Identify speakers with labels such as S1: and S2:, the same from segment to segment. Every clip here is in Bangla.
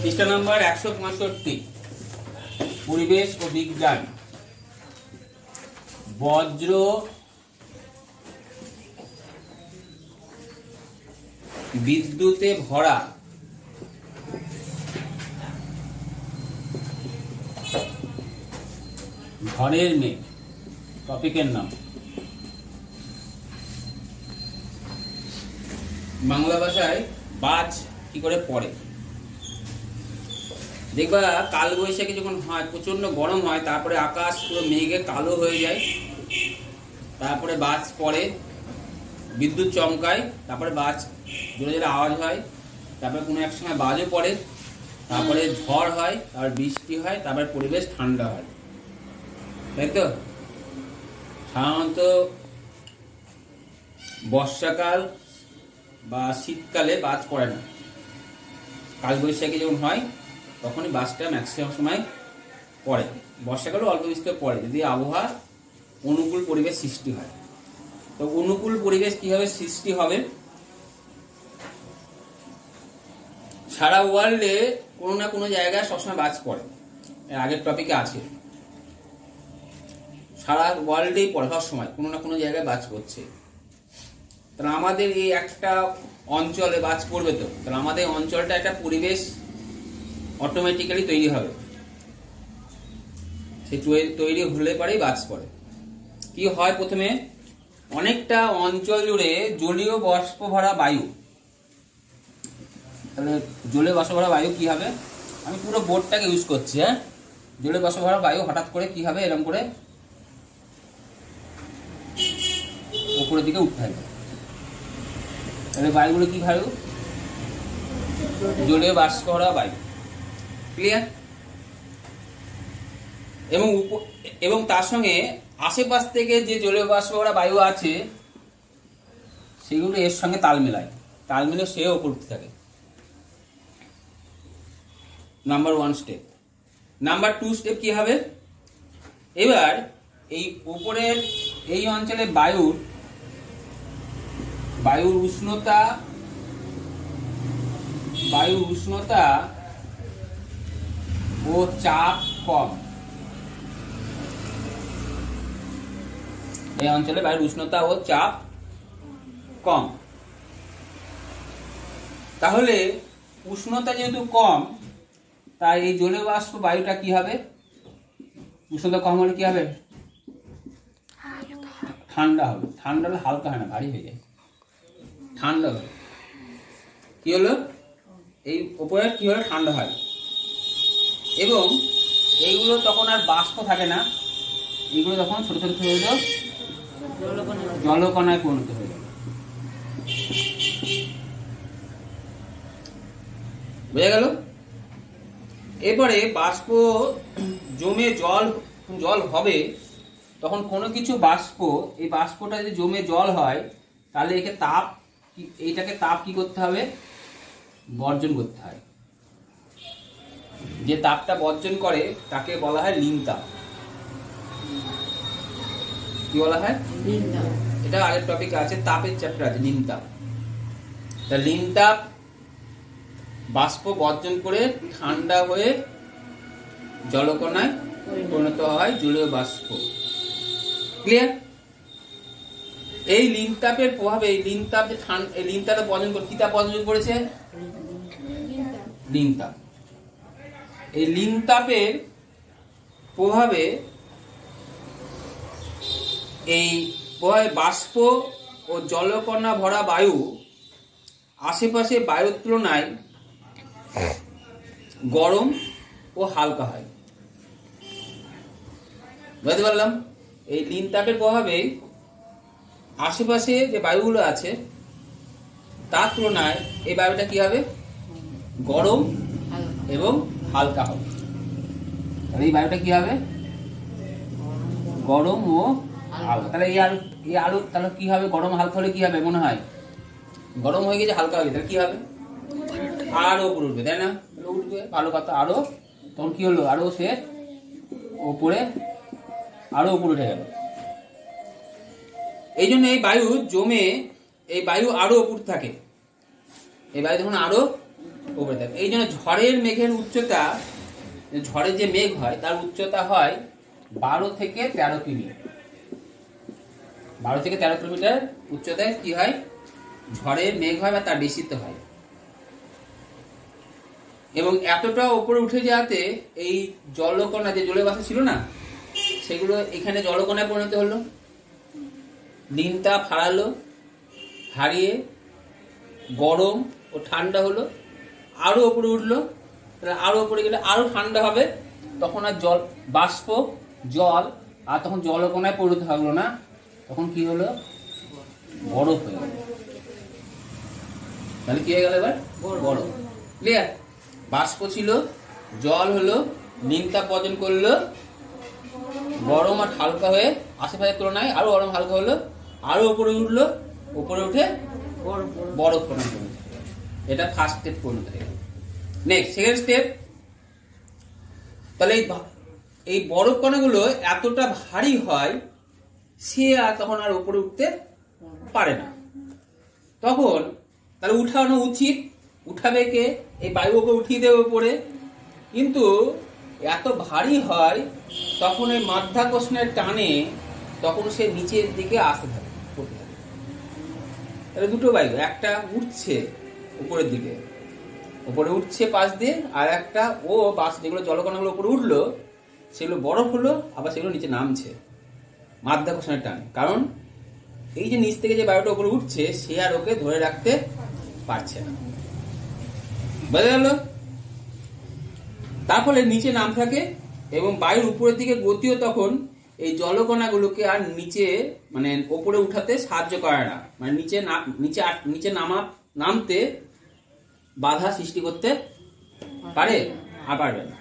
S1: পৃষ্ঠা নম্বর 165, পরিবেশ ও বিজ্ঞান। বজ্র বিদ্যুতে ভরা ঘরের মেয়ে টপিকের নাম। বাংলা ভাষায় বাজ কি করে পড়ে? দেখবা কাল বৈশাখী যখন হয়, প্রচন্ড গরম হয়, তারপরে আকাশ পুরো মেঘে কালো হয়ে যায়, তারপরে বাজ পড়ে, বিদ্যুৎ চমকায়, তারপরে বাজ জোরে জোরে আওয়াজ হয়, তারপরে কোনো এক সময় বাজও পড়ে, তারপরে ঝড় হয়, তারপর বৃষ্টি হয়, তারপরে পরিবেশ ঠান্ডা হয়, তাই তো? সাধারণত বর্ষাকাল বা শীতকালে বাজ পড়ে না। কাল বৈশাখী যখন হয় তখনই বাজটা ম্যাক্সিমাম সময় পড়ে। বর্ষাকালেও অল্প বিস্তর পড়ে যদি আবহাওয়া অনুকূল পরিবেশ সৃষ্টি হয়। তো অনুকূল পরিবেশ কিভাবে সৃষ্টি হবে? সারা ওয়ার্ল্ডে কোনো না কোনো জায়গায় সবসময় বাজ পড়ে, এর আগের টপিকে আছে। সারা ওয়ার্ল্ডেই পড়ে, সব সময় কোনো না কোনো জায়গায় বাজ পড়ছে। তাহলে আমাদের এই একটা অঞ্চলে বাজ পড়বে, তো তাহলে আমাদের অঞ্চলটা একটা পরিবেশ অটোমেটিক্যালি তৈরি হবে। সেই তৈরি হলে পরেই বাজ পড়ে। কি হয়? প্রথমে অনেকটা অঞ্চল জুড়ে জলীয় বাষ্প ভরা বায়ু। তাহলে জলীয় বাষ্প ভরা বায়ু কি হবে? আমি পুরো বোর্ডটাকে ইউজ করছি। হ্যাঁ, জলীয় বাষ্প ভরা বায়ু হঠাৎ করে কি হবে? এরকম করে উপরের দিকে উঠতে হবে। তাহলে বায়ুগুলো কি বায়ু? জলীয় বাষ্প ভরা বায়ু। ক্লিয়ার? এবং তার সঙ্গে আশেপাশ থেকে যে জলীয় বাষ্প ভরা বায়ু আছে সেগুলো এর সঙ্গে তাল মেলায়, তাল মিলে সেও উপর উঠতে থাকে। Number 1 step. নাম্বার 2 স্টেপ কি হবে? এবার এই উপরের এই অঞ্চলে বায়ুর উষ্ণতা ও চাপ কম। এই অঞ্চলে বায়ুর উষ্ণতা ও চাপ কম। তাহলে উষ্ণতা যেহেতু কম, তাই এই জলীয় বাষ্প বায়ুটা কি হবে? উষ্ণতা কম হলে কি হবে? ঠান্ডা হবে। ঠান্ডা হলে হালকা হয় না, ভারী হয়ে যায়, ঠান্ডা হবে। কি হলো? এই উপরে কি হলো? ঠান্ডা হয়। এবং এইগুলো তখন আর বাষ্প থাকে না, এগুলো তখন ছোট ছোট ছোট জলকণায় পরিণত হয়ে যাবে। বোঝা গেল? এরপরে বাষ্প জমে জল হবে, তখন কোনো কিছু বাষ্প, এই বাষ্পটা যদি জমে জল হয় তাহলে এইটাকে তাপ কি করতে হবে? বর্জন করতে হয়। যে তাপটা বর্জন করে তাকে বলা হয় লিনতাপ। কি বলা হয়? লিনতাপ। এটা আগের টপিকে আছে, তাপের চ্যাপ্টার আছে, লিনতাপ। তা লিনতাপ বাষ্প বর্জন করে ঠান্ডা হয়ে জলকণায় পরিণত হয় জলীয় বাষ্প। ক্লিয়ার? এই লিনতাপের প্রভাবে এই লিনতাপ বর্জন করে কি তাপ বর্জন করেছে? লিনতাপ। এই লিনতাপের প্রভাবে বাষ্প ও জলকণা ভরা বায়ু আশেপাশে বায়ুর তুলনায় গরম ও হালকা হয়। বুঝতে পারলাম? এই লিনতাপের প্রভাবে আশেপাশে যে বায়ুগুলো আছে তার তুলনায় এই বায়ুটা কি হবে? গরম এবং হালকা হবে। তাহলে এই বায়ুটা কি হবে? গরম ও হালকা। তাহলে এই আলু তাহলে কি হবে? গরম হালকা হলে কি হবে মনে হয়? গরম হয়ে গেছে, হালকা হয়ে গেছে, তাহলে কি হবে? আরো উপরে উঠবে, তাই না? উঠবে, ভালো কথা। আরো তখন কি হলো? আরো সে উপরে উঠে গেল। এই জন্য এই বায়ু আরো উপর থাকে। এই বায়ু তখন আরো উপরে থাকে। এই জন্য ঝড়ের মেঘের উচ্চতা, ঝড়ের যে মেঘ হয় তার উচ্চতা হয় 12 থেকে 13 কিমি। 12 থেকে 13 কিলোমিটার উচ্চতায় কি হয়, ঝড়ের মেঘ হয় বা তার বেশিতে হয়। এবং এতটা উপরে উঠে যাওয়াতে এই জলকণা, যে জলের বাষ্প ছিল না, সেগুলো এখানে জলকণায় পরিণত হলো, দিনতাপ হারালো, হারিয়ে গরম ও ঠান্ডা হলো, আরো উপরে উঠলো। আরো উপরে গেলে আরো ঠান্ডা হবে, তখন আর জল বাষ্প জল আর তখন জলকণায় পরিণত হলো না, তখন কি হলো, বরফ হয়ে গেল। তাহলে কি হয়ে গেল এবার, বরফ। ক্লিয়ার? বাষ্প ছিল, জল হলো, নিমতাপ বর্জন করলো, গরম আর হালকা হয়ে আশেপাশের তুলনায় আরো গরম হালকা হলো, আরো উপরে উঠলো, উপরে উঠে বরফ পরিণত হলো। এটা ফার্স্ট স্টেপ পরিণত হয়ে গেল। নেক্সট সেকেন্ড স্টেপ, তাহলে এই বরফ কণাগুলো এতটা ভারী হয়, সে আর তখন আর উপরে উঠতে পারে না। তখন তাহলে উঠানো উচিত, উঠাবে কে? এই বায়ুকে উঠিয়ে দেবে উপরে, কিন্তু এত ভারী হয় তখন এই মাধ্যাকর্ষণের টানে তখন সে নিচের দিকে আসতে থাকে, পড়তে থাকে। তাহলে দুটো বায়ু, একটা উঠছে উপরের দিকে, উপরে উঠছে পাশ দিয়ে, আর একটা ও বাস যেগুলো জলকণাগুলো উপরে উঠলো সেগুলো বরফ হলো, আবার সেগুলো নিচে নামছে মাধ্যাকর্ষণের টানে। কারণ এই যে নিচ থেকে যে বায়ুটা উপরে উঠছে সে আর ওকে ধরে রাখতে পারছে না। বোঝা গেল? তার ফলে নিচে নাম থাকে এবং বায়ুর উপরের দিকে গতিও তখন এই জলকণাগুলোকে আর নিচে মানে উপরে উঠাতে সাহায্য করে না, মানে নিচে নামতে বাধা সৃষ্টি করতে পারে আর পারবে না।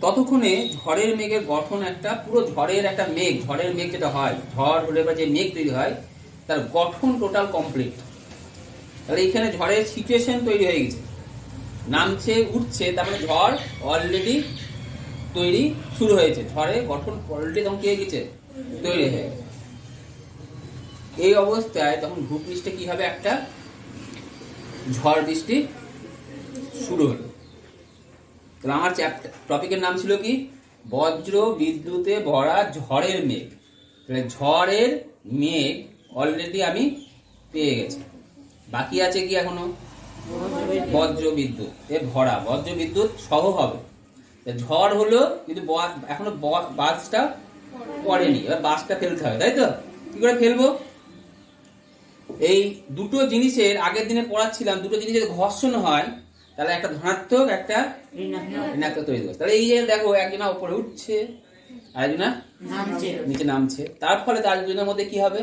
S1: ততক্ষণে ঝড়ের মেঘের গঠন একটা পুরো ঝড়ের একটা মেঘ, ঝড়ের মেঘ যেটা হয়, ঝড় হলে বা যে মেঘ তৈরি হয় তার গঠন টোটাল কমপ্লিট। তাহলে এখানে ঝড়ের সিচুয়েশন তৈরি হয়ে গেছে, নামছে উঠছে, তার মানে ঝড় অলরেডি তৈরি শুরু হয়েছে, ঝড়ের গঠন অলরেডি তখন কি হয়ে গেছে, তৈরি হয়ে গেছে। এই অবস্থায় তখন ভূপৃষ্ঠে কি হবে, একটা ঝড় বৃষ্টি শুরু হলো। তাহলে আমার টপিকের নাম ছিল কি, বজ্র বিদ্যুতে ভরা ঝড়ের মেঘ। তাহলে ঝড়ের মেঘ অলরেডি আমি পেয়ে গেছি, বাকি আছে কি এখনো, বজ্র বিদ্যুৎ এ ভরা, বজ্র বিদ্যুৎ সহ হবে। ঝড় হলো কিন্তু এখনো বাসটা পড়েনি, এবার বাসটা ফেলতে হবে, তাই তো? কি করে ফেলবো? এই দুটো জিনিসের আগের দিনে পড়াচ্ছিলাম, দুটো জিনিসের ঘর্ষণ হয় তাহলে একটা ধনাত্মক একটা ঋণাত্মক তৈরি করছে। তাহলে এই যে দেখো, একজনা উপরে উঠছে আর একজনা নিচে নামছে, তার ফলে তার দুজনের মধ্যে কি হবে,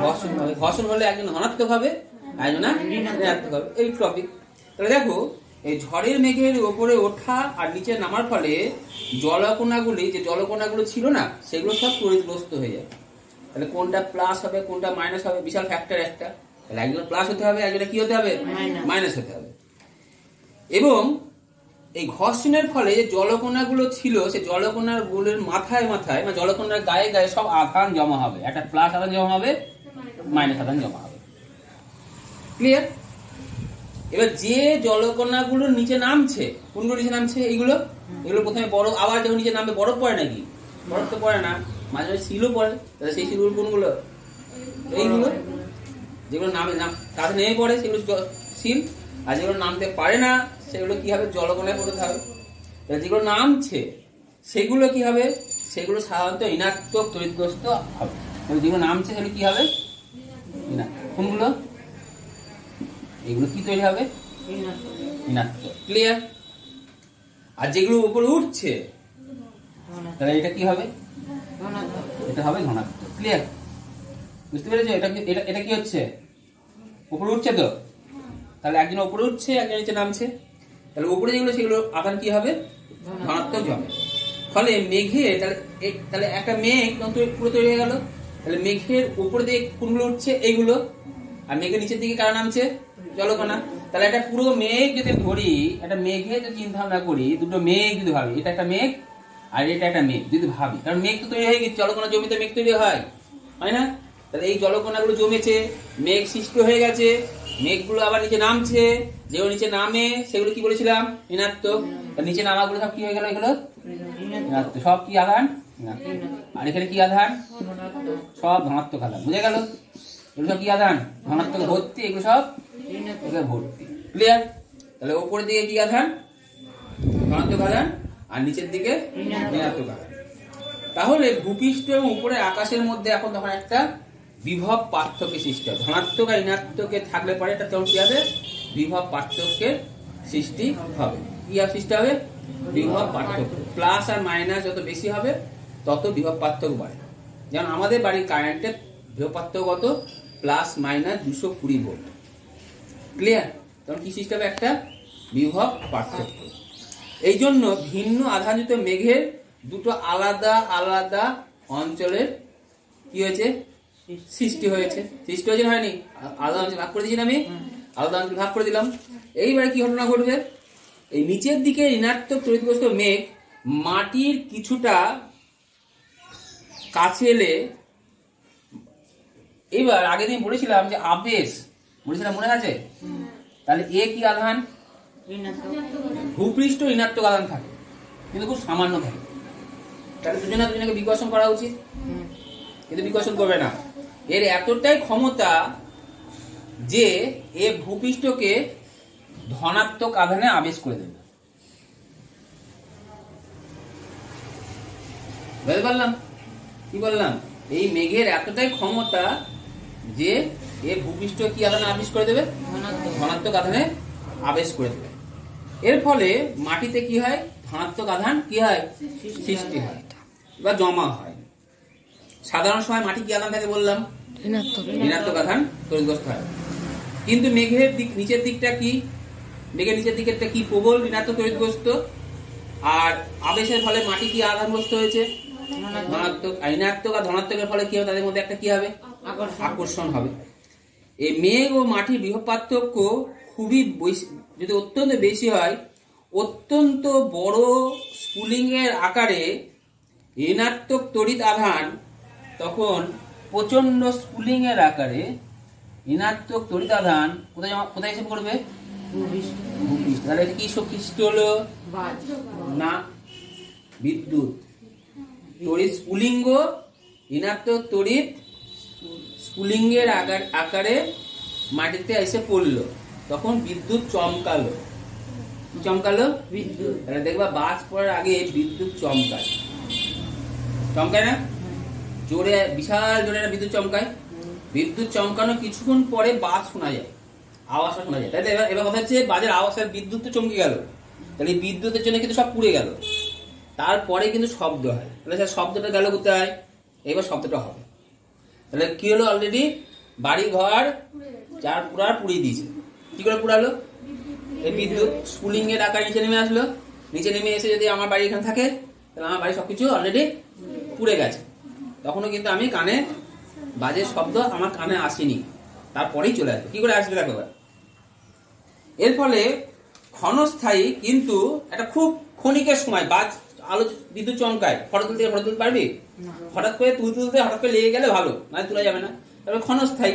S1: ঘর্ষণ হবে। ঘর্ষণ হলে একজন ধনাত্মক হবে আর একজনা ঋণাত্মক হবে। এই টপিক। তাহলে দেখো, এই ঝড়ের মেঘের উপরে ওঠা আর নিচে নামার ফলে জলকণাগুলি, যে জলকণাগুলো ছিল না সেগুলো সব তড়িৎগ্রস্ত হয়ে যায়। তাহলে কোনটা প্লাস হবে কোনটা মাইনাস হবে, বিশাল ফ্যাক্টর একটা। তাহলে একজন প্লাস হতে হবে, একজনে কি হতে হবে, মাইনাস হতে হবে। এবং এই ঘর্ষণের ফলে যে জলকণাগুলো ছিল সেই জলকণাগুলোর মাথায় মাথায় মানে জলকণার গায়ে গায়ে সব আধান জমা হবে, একটা প্লাস আধান জমা হবে, মাইনাস আধান জমা হবে। ক্লিয়ার? এবার যে জলকণাগুলো নিচে নামছে, কোনগুলো নিচে নামছে, এইগুলো প্রথমে বরফ, আবার যখন নিচে নামবে বরফ পড়ে নাকি, বরফ তো পড়ে না, মাঝে মাঝে শিলও পড়ে। তাহলে সেই শিলগুলো কোনগুলো, এইগুলো যেগুলো নামে তাতে নেমে পড়ে সেগুলো শিল, আর যেগুলো নামতে পারে না সেগুলো কি হবে, জলকণায় পড়তে হবে। যেগুলো নামছে সেগুলো কি হবে, সেগুলো সাধারণত ঋণাত্মক তড়িৎগ্রস্ত হবে। যেগুলো নামছে সেগুলো কি হবে, কোনগুলো, এগুলো কি তৈরি হবে, ঋণাত্মক। ক্লিয়ার? আর যেগুলো উপরে উঠছে তাহলে এটা কি হবে, এটা হবে ধনাত্মক। ক্লিয়ার? বুঝতে পেরেছো? এটা কি হচ্ছে, উপরে উঠছে তো, তাহলে একজন উপরে উঠছে একজন নিচে নামছে, তাহলে উপরে যেগুলো সেগুলো আধান কি হবে, ধনাত্মক জমে। ফলে মেঘে তাহলে একটা মেঘ পুরো তৈরি হয়ে গেল। তাহলে মেঘের উপরে দিকে কোনগুলো উঠছে, এইগুলো, আর মেঘের নিচের দিকে কারা নামছে, জলকণা। তাহলে একটা পুরো মেঘ যদি ধরি, একটা মেঘে যদি চিন্তা ভাবনা করি, দুটো মেঘ যদি ভাবি, এটা একটা মেঘ আর এটা একটা মেঘ যদি ভাবি, কারণ মেঘ তো তৈরি হয়ে গেছে, জলকণা জমিতে মেঘ তৈরি হয় না? তাহলে এই জলকণাগুলো জমেছে, মেঘ সৃষ্টি হয়ে গেছে, মেঘগুলো আবার নিচে নামছে, যেগুলো নিচে নামে সেগুলো কি বলেছিলাম ঋণাত্মক, নিচে নামাগুলো সব কি হয়ে গেল, এগুলো ঋণাত্মক, সব কি আধান, আর এখানে কি আধান, সব ধনাত্মক আধান, বুঝে গেল, এগুলো সব কি আধান, ধনাত্মক ভর্তি, এগুলো সব ভর্তি, ক্লিয়ার। তাহলে উপরের দিকে কি আধান, ধনাত্মক আধান, আর নিচের দিকে ঋণাত্মক আধান। তাহলে ভূপৃষ্ঠ এবং উপরের আকাশের মধ্যে এখন তখন একটা বিভব পার্থক্য সৃষ্টি হয়, ধনাত্মক আর ঋণাত্মকে থাকলে পরে এটা তখন কি হবে, বিভব পার্থক্যের সৃষ্টি হবে। কি সৃষ্টি হবে, বিভব পার্থক্য। প্লাস আর মাইনাস যত বেশি হবে তত বিভব পার্থক্য বাড়ে। যেমন আমাদের বাড়ির কারেন্টের বিভব পার্থক্য কত, প্লাস মাইনাস 220 ভোল্ট, ক্লিয়ার। তখন কি সৃষ্টি হবে, একটা বিভব পার্থক্য। এই জন্য ভিন্ন আধানযুক্ত মেঘের দুটো আলাদা আলাদা অঞ্চলের কি হয়েছে, সৃষ্টি হয়েছে। সৃষ্টি হয়েছে হয়নি, আলাদা অঞ্চল ভাগ করে দিয়েছি আমি, আলাদা অঞ্চল ভাগ করে দিলাম। এইবারে কি ঘটনা ঘটবে, এই নিচের দিকে ঋণাত্মক তড়িৎগ্রস্ত মেঘ মাটির কিছুটা কাছে এলে, এবার আগের দিন বলেছিলাম যে আবেশ বলেছিলাম, মনে আছে? তাহলে এ কি আধান, ভূপৃষ্ঠ ঋণাত্মক আধান থাকে, কিন্তু খুব সামান্য থাকে। তাহলে দুজনকে বিকর্ষণ করা উচিত, কিন্তু বিকর্ষণ করবে না। এর এতটাই ক্ষমতা যে এ ভূপৃষ্ঠকে ধনাত্মক আধানে আবেশ করে দেবে। বুঝতে পারলাম কি বললাম? এই মেঘের এতটাই ক্ষমতা যে এ ভূপৃষ্ঠ কি আধানে আবেশ করে দেবে, ধনাত্মক আধানে আবেশ করে দেবে। এর ফলে মাটিতে কি হয়, ধনাত্মক আধান কি হয়, সৃষ্টি হয় বা জমা হয়। সাধারণ সময় মাটি কি আধান থাকে বললাম, ঋণাত্মক আধান তড়িৎগ্রস্ত হয়। কিন্তু মেঘের দিক নিচের দিকটা কি, মেঘের নিচের দিকেরটা কি, প্রবল ঋণাত্মক তড়িৎগ্রস্ত, আর আবেশের ফলে মাটি কি আধানগ্রস্ত হয়েছে, ধনাত্মক। ঋণাত্মক আর ধনাত্মকের ফলে কি হবে, তাদের মধ্যে একটা কি হবে, আকর্ষণ হবে। এই মেঘ ও মাটির বিভব পার্থক্য খুবই যদি অত্যন্ত বেশি হয়, অত্যন্ত বড় স্ফুলিং এর আকারে ঋণাত্মক তড়িৎ আধান তখন প্রচন্ড স্ফুলিং এর আকারে ঋণাত্মক তড়িৎ আধান কোথায় এসে পড়বে, ভূপৃষ্ঠ। তাহলে কি সৃষ্টি হলো না, বিদ্যুৎ তড়িৎ স্ফুলিঙ্গ, ঋণাত্মক তড়িৎ স্ফুলিঙ্গের আকারে মাটিতে এসে পড়লো, তখন বিদ্যুৎ চমকালো। চমকালো বিদ্যুৎ, তাহলে দেখবা বাজ পড়ার আগে বিদ্যুৎ চমকায়, চমকায় না, জোরে, বিশাল জোরে বিদ্যুৎ চমকায়। বিদ্যুৎ চমকানো কিছুক্ষণ পরে বাজ শোনা যায়, আওয়াজটা শোনা যায়। তাই এবার কথা হচ্ছে বাজের আওয়াজ, বিদ্যুৎ তো চমকে গেল, তাহলে বিদ্যুতের জন্য কিন্তু সব পুড়ে গেল, তারপরে কিন্তু শব্দ হয়। তাহলে স্যার শব্দটা গেল কোথায়, এবার শব্দটা হবে। তাহলে কি হলো, অলরেডি বাড়ি ঘর চার পুরার পুড়িয়ে দিয়েছে। কি করে পুড়ালো, এই বিদ্যুৎ স্ফুলিং এর আকার নিচে নেমে আসলো, নিচে নেমে এসে যদি আমার বাড়ি এখানে থাকে, তাহলে আমার বাড়ি সবকিছু অলরেডি পুড়ে গেছে। তখনও কিন্তু আমি কানে বাজে শব্দ আমার কানে আসেনি, তারপরেই চলে আসবে। কি করে আসবে দেখো। এর ফলে ক্ষণস্থায়ী কিন্তু একটা খুব ক্ষণিকের সময় বাজ আলো বিদ্যুৎ চমকায়, ফটো তুলতে পারবি, হঠাৎ করে তুলতে হঠাৎ করে লেগে গেলে ভালো, না তোলা যাবে না। তবে ক্ষণস্থায়ী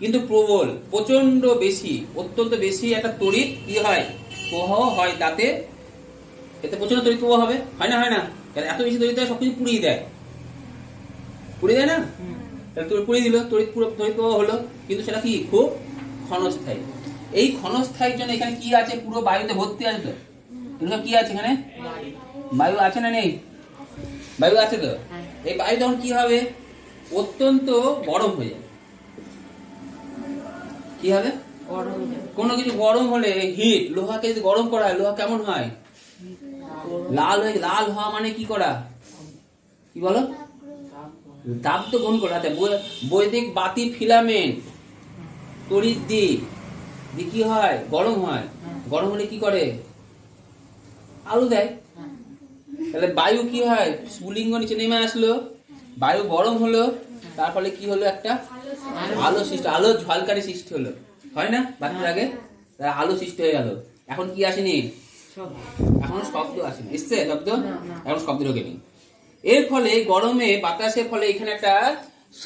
S1: কিন্তু প্রবল, প্রচন্ড বেশি, অত্যন্ত বেশি একটা তড়িৎ কি হয়, প্রবাহ হয়। তাতে এতে প্রচন্ড তড়িৎ প্রবাহ হবে, হয় না, হয় না? এত বেশি তড়িৎ দেয়, সবকিছু পুড়িয়ে দেয়, পুড়িয়ে দেয় না? পুড়িয়ে দিল, তড়িৎ প্রবাহ হলো, কিন্তু সেটা কি খুব ক্ষণস্থায়ী। এই ক্ষণস্থায়ীর জন্য এখানে কি আছে, পুরো বায়ুতে ভর্তি আছে। তো এগুলো কি আছে এখানে, বায়ু আছে না নেই, বায়ু আছে তো। এই বায়ু তখন কি হবে, অত্যন্ত গরম হয়ে যাবে। কি হবে, কোনো কিছু গরম হলে হিট, লোহাকে যদি গরম করা হয়, লোহা কেমন হয়, লাল হয়ে, লাল হওয়া মানে কি করা, কি বলো, তাপ তো গ্রহণ করা। বৈদ্যুতিক বাতি ফিলামেন্ট তড়িৎ দিক কি হয়, গরম হয়, গরম হলে কি করে, আলো দেয়। তাহলে বায়ু কি হয়, স্ফুলিঙ্গ নিচে নেমে আসলো, বায়ু গরম হলো, তার ফলে কি হলো, একটা আলো সৃষ্টি, আলো ঝলকারি সৃষ্টি হলো, হয় না? বাতির আগে আলো সৃষ্টি হয়ে গেল। এখন কি আসেনি, এখন শব্দ আসেনি, এসছে শব্দ, এখন শব্দ ঢোকেনি। এর ফলে গরমে বাতাসের ফলে এখানে একটা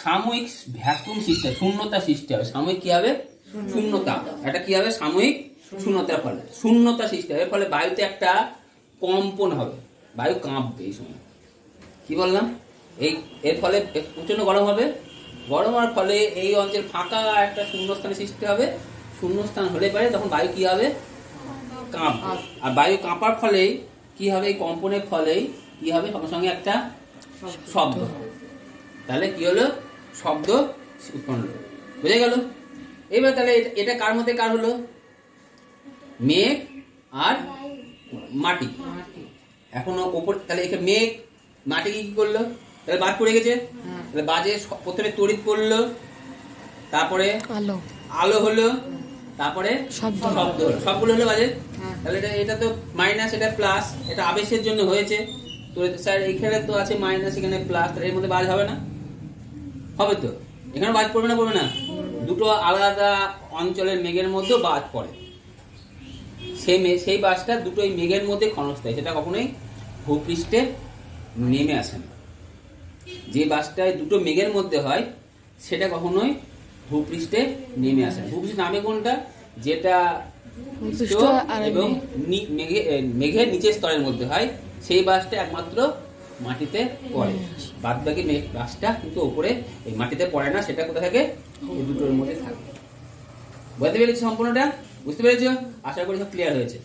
S1: সাময়িক ভ্যাকুয়াম সৃষ্টি, শূন্যতা সৃষ্টি হবে। সাময়িক কি হবে, শূন্যতা, এটা কি হবে? সাময়িক শূন্যতার ফলে শূন্যতা সৃষ্টি হবে, এর ফলে বায়ুতে একটা কম্পন হবে, বায়ু কাঁপবে। এই সময় কি বললাম? এর ফলে প্রচন্ড গরম হবে, গরম হওয়ার ফলে এই অঞ্চল ফাঁকা একটা শূন্যস্থানের সৃষ্টি হবে, শূন্যস্থান হলে পারে তখন বায়ু কি হবে? কাঁপবে। আর বায়ু কাঁপার ফলে কি হবে? এই কম্পনের ফলেই কি হবে? সঙ্গে সঙ্গে একটা শব্দ হবে। তাহলে কি হলো? শব্দ উৎপন্ন হলো। বুঝে গেল? এবার তাহলে এটা কার মধ্যে কার হলো? মেঘ আর মাটি। এখনো ওপর, তাহলে এখানে মেঘ মাটি কি করলো? তাহলে বাদ পড়ে গেছে। তাহলে বাজে প্রথমে তড়িৎ পড়লো, তারপরে আলো হলো, তারপরে শব্দ হলো, সবগুলো হলো বাজে। তাহলে এটা তো মাইনাস, এটা প্লাস, এটা আবেশের জন্য হয়েছে। তো স্যার এখানে তো আছে মাইনাস, এখানে প্লাস, তাহলে এর মধ্যে বাজ হবে না? হবে তো। এখানে বাজ পড়বে না? পড়বে না? দুটো আলাদা অঞ্চলের মেঘের মধ্যে বাজ পড়ে, সেই বাজটা দুটোই মেঘের মধ্যে ক্ষণস্থায়ী, সেটা কখনোই ভূপৃষ্ঠে নেমে আসে না। যে বাজটায় দুটো মেঘের মধ্যে হয় সেটা কখনোই ভূপৃষ্ঠে নেমে আসে না। ভূপৃষ্ঠে নামে কোনটা? যেটা এবং মেঘের নিচের স্তরের মধ্যে হয়, সেই বাজটা একমাত্র মাটিতে পড়ে। বাদ বাকি বাজটা কিন্তু উপরে এই মাটিতে পড়ে না, সেটা কোথায় থাকে? এই দুটোর মধ্যে থাকে। বুঝতে পেরেছি সম্পূর্ণটা? বুঝতে পেরেছ? আশা করি সব ক্লিয়ার হয়েছে।